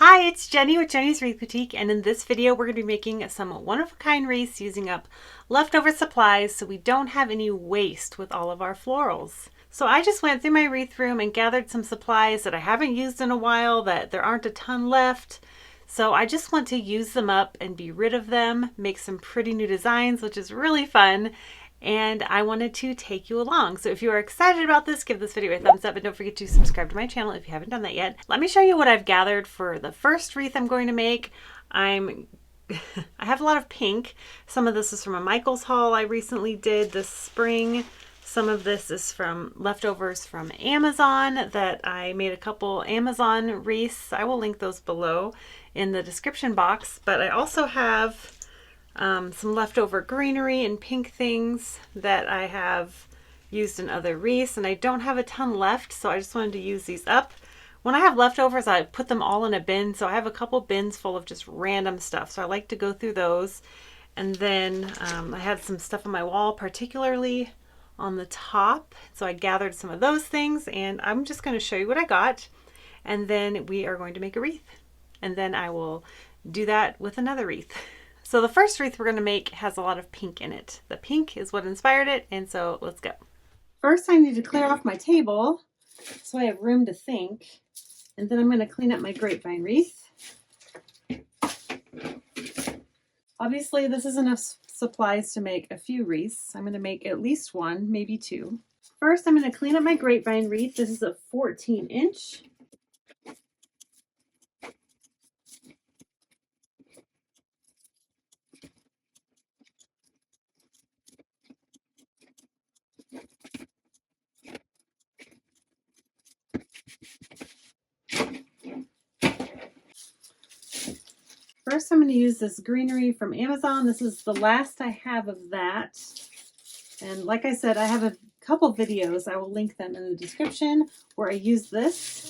Hi, it's Jenny with Jenny's Wreath Boutique, and in this video we're going to be making some one-of-a-kind wreaths using up leftover supplies so we don't have any waste with all of our florals. So I just went through my wreath room and gathered some supplies that I haven't used in a while, that there aren't a ton left. So I just want to use them up and be rid of them, make some pretty new designs, which is really fun. And I wanted to take you along. So if you are excited about this, give this video a thumbs up and don't forget to subscribe to my channel if you haven't done that yet. Let me show you what I've gathered for the first wreath I'm going to make. I have a lot of pink. Some of this is from a Michael's haul I recently did this spring. Some of this is from leftovers from Amazon that I made a couple Amazon wreaths. I will link those below in the description box. But I also have some leftover greenery and pink things that I have used in other wreaths, and I don't have a ton left, so I just wanted to use these up. When I have leftovers, I put them all in a bin, so I have a couple bins full of just random stuff, so I like to go through those. And then I had some stuff on my wall, particularly on the top, so I gathered some of those things, and I'm just going to show you what I got, and then we are going to make a wreath, and then I will do that with another wreath. So the first wreath we're going to make has a lot of pink in it. The pink is what inspired it, and so let's go. First, I need to clear off my table so I have room to think, and then I'm going to clean up my grapevine wreath. Obviously, this is enough supplies to make a few wreaths. I'm going to make at least one, maybe two. First, I'm going to clean up my grapevine wreath. This is a 14-inch. First, I'm going to use this greenery from Amazon. This is the last I have of that. And like I said, I have a couple videos. I will link them in the description where I use this.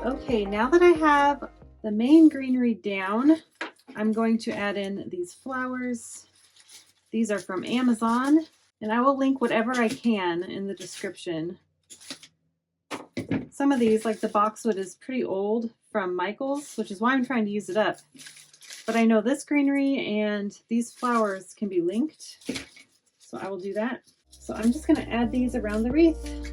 Okay, now that I have the main greenery down, I'm going to add in these flowers. These are from Amazon, and I will link whatever I can in the description. Some of these, like the boxwood, is pretty old from Michael's, which is why I'm trying to use it up. But I know this greenery and these flowers can be linked, so I will do that. So I'm just going to add these around the wreath.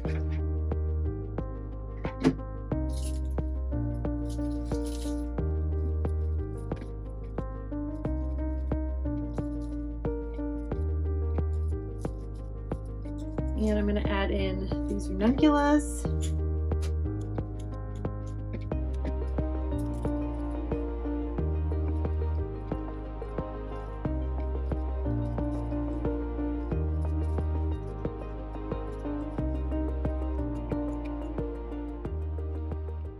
And I'm going to add in these ranunculus.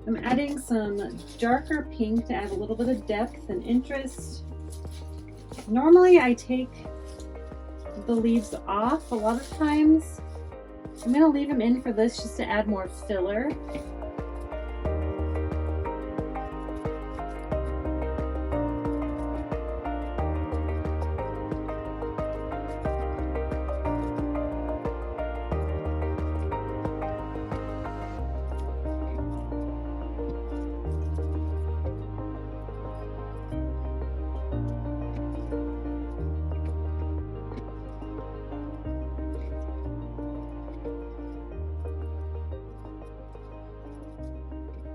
I'm adding some darker pink to add a little bit of depth and interest. Normally I take the leaves off a lot of times. I'm going to leave them in for this just to add more filler.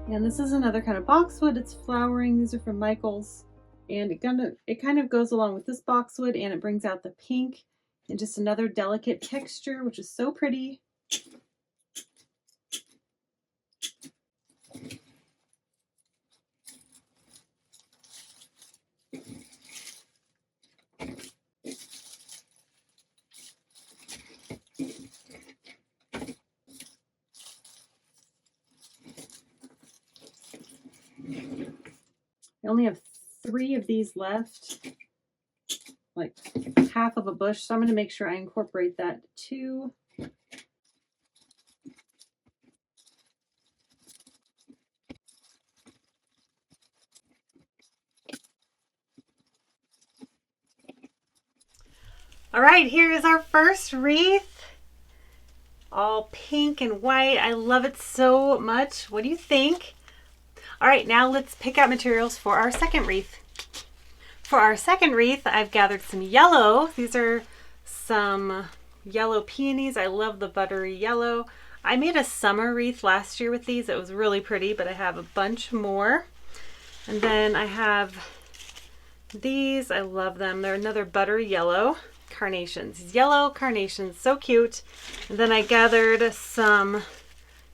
And this is another kind of boxwood. It's flowering. These are from Michael's. And it kind of goes along with this boxwood, and it brings out the pink and just another delicate texture, which is so pretty. I only have 3 of these left, like half of a bush, so I'm going to make sure I incorporate that too. All right, here is our first wreath. All pink and white. I love it so much. What do you think? All right, now let's pick out materials for our second wreath. For our second wreath, I've gathered some yellow. These are some yellow peonies. I love the buttery yellow. I made a summer wreath last year with these. It was really pretty, but I have a bunch more. And then I have these. I love them. They're another buttery yellow carnations. Yellow carnations, so cute. And then I gathered some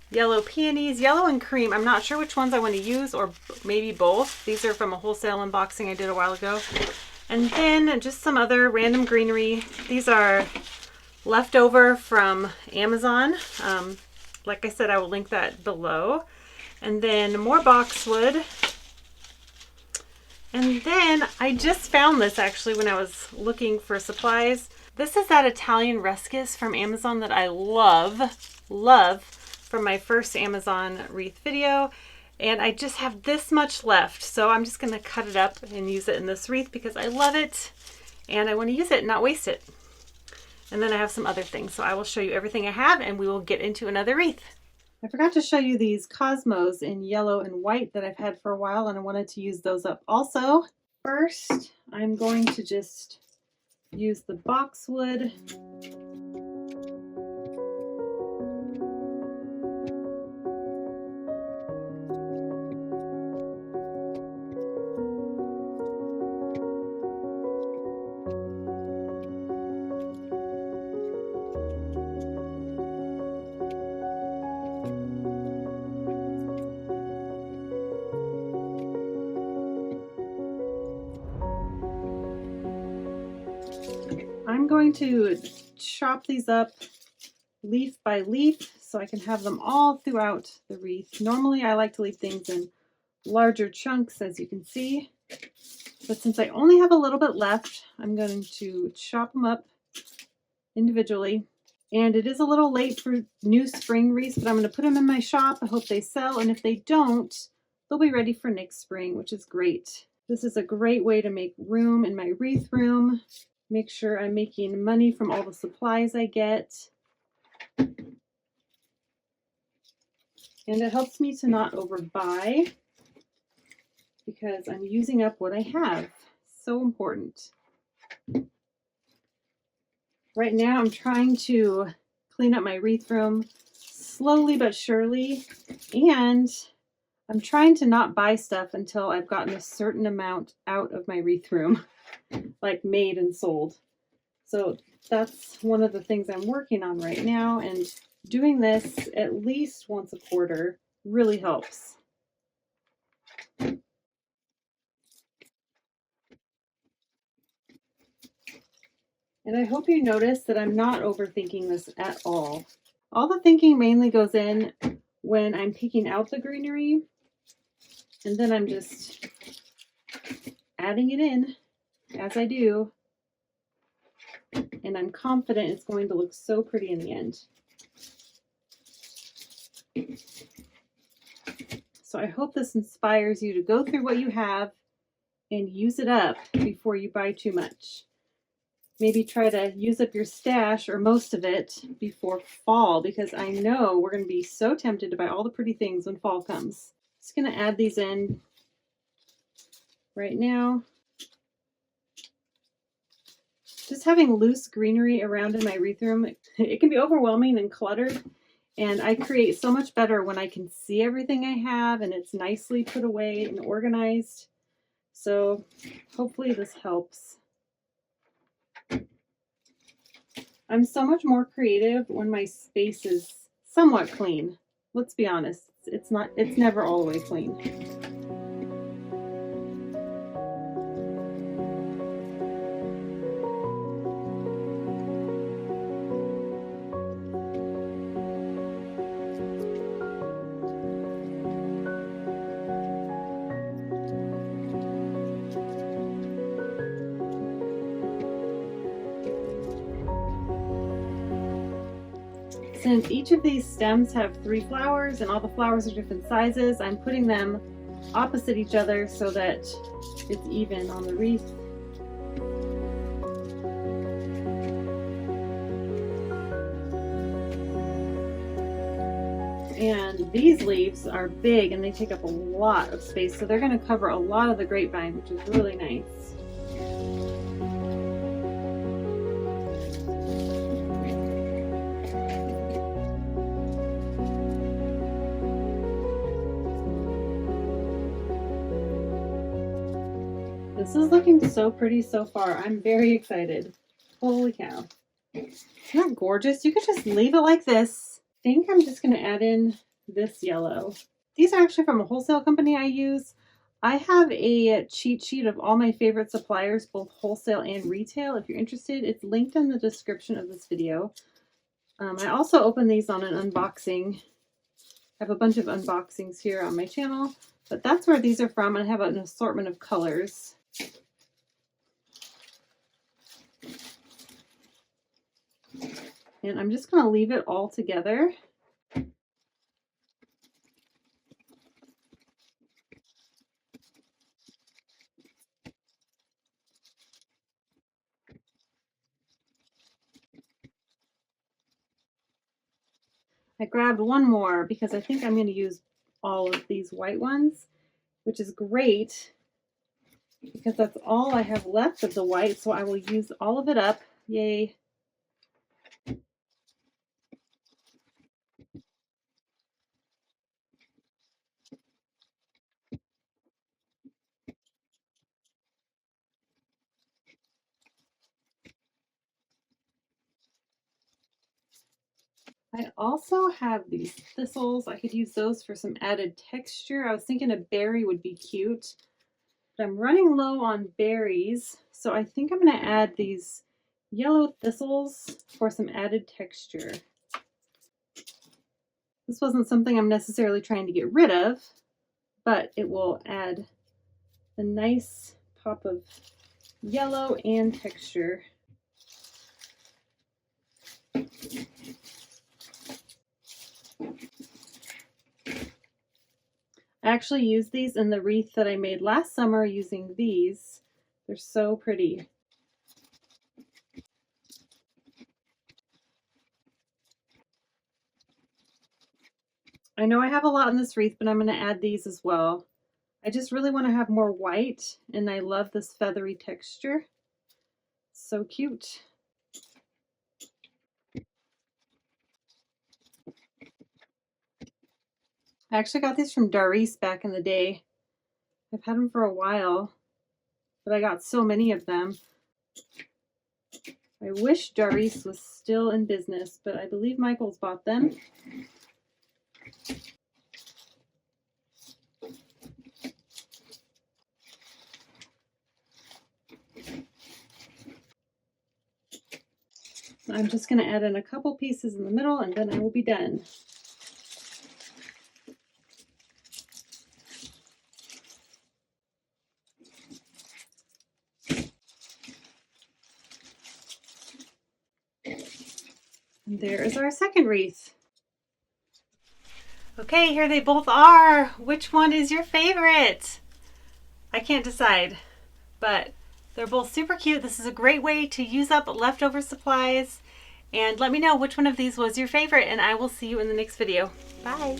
yellow peonies, yellow and cream. I'm not sure which ones I want to use, or maybe both. These are from a wholesale unboxing I did a while ago. And then just some other random greenery. These are leftover from Amazon. Like I said, I will link that below. And then more boxwood. And then I just found this actually when I was looking for supplies. This is that Italian ruscus from Amazon that I love from my first Amazon wreath video. And I just have this much left. So I'm just gonna cut it up and use it in this wreath because I love it and I wanna use it and not waste it. And then I have some other things. So I will show you everything I have and we will get into another wreath. I forgot to show you these cosmos in yellow and white that I've had for a while, and I wanted to use those up also. First, I'm going to just use the boxwood. I'm going to chop these up leaf by leaf so I can have them all throughout the wreath. Normally I like to leave things in larger chunks, as you can see, but since I only have a little bit left, I'm going to chop them up individually. And it is a little late for new spring wreaths, but I'm going to put them in my shop. I hope they sell, and if they don't, they'll be ready for next spring, which is great. This is a great way to make room in my wreath room. Make sure I'm making money from all the supplies I get. And it helps me to not overbuy because I'm using up what I have. So important. Right now I'm trying to clean up my wreath room slowly but surely, and I'm trying to not buy stuff until I've gotten a certain amount out of my wreath room, like made and sold. So that's one of the things I'm working on right now, and doing this at least once a quarter really helps. And I hope you notice that I'm not overthinking this at all. All the thinking mainly goes in when I'm picking out the greenery, and then I'm just adding it in as I do, and I'm confident it's going to look so pretty in the end. So I hope this inspires you to go through what you have and use it up before you buy too much. Maybe try to use up your stash or most of it before fall, because I know we're going to be so tempted to buy all the pretty things when fall comes. Just going to add these in right now. Just having loose greenery around in my wreath room, it can be overwhelming and cluttered, and I create so much better when I can see everything I have and it's nicely put away and organized. So hopefully this helps. I'm so much more creative when my space is somewhat clean. Let's be honest, it's never all the way clean. Since each of these stems have 3 flowers and all the flowers are different sizes, I'm putting them opposite each other so that it's even on the wreath. And these leaves are big and they take up a lot of space, so they're going to cover a lot of the grapevine, which is really nice. This is looking so pretty so far. I'm very excited. Holy cow. Isn't that gorgeous? You could just leave it like this. I think I'm just going to add in this yellow. These are actually from a wholesale company I use. I have a cheat sheet of all my favorite suppliers, both wholesale and retail. If you're interested, it's linked in the description of this video. I also open these on an unboxing. I have a bunch of unboxings here on my channel, but that's where these are from. I have an assortment of colors. And I'm just going to leave it all together. I grabbed one more because I think I'm going to use all of these white ones, which is great because that's all I have left of the white, so I will use all of it up. Yay. I also have these thistles. I could use those for some added texture. I was thinking a berry would be cute, but I'm running low on berries, so I think I'm going to add these yellow thistles for some added texture. This wasn't something I'm necessarily trying to get rid of, but it will add a nice pop of yellow and texture. I actually used these in the wreath that I made last summer using these. They're so pretty. I know I have a lot in this wreath, but I'm going to add these as well. I just really want to have more white, and I love this feathery texture. So cute. I actually got these from Doris back in the day. I've had them for a while, but I got so many of them. I wish Doris was still in business, but I believe Michael's bought them. I'm just going to add in a couple pieces in the middle and then I will be done. And there is our second wreath. Okay, here they both are. Which one is your favorite? I can't decide, but they're both super cute. This is a great way to use up leftover supplies. And let me know which one of these was your favorite, and I will see you in the next video. Bye.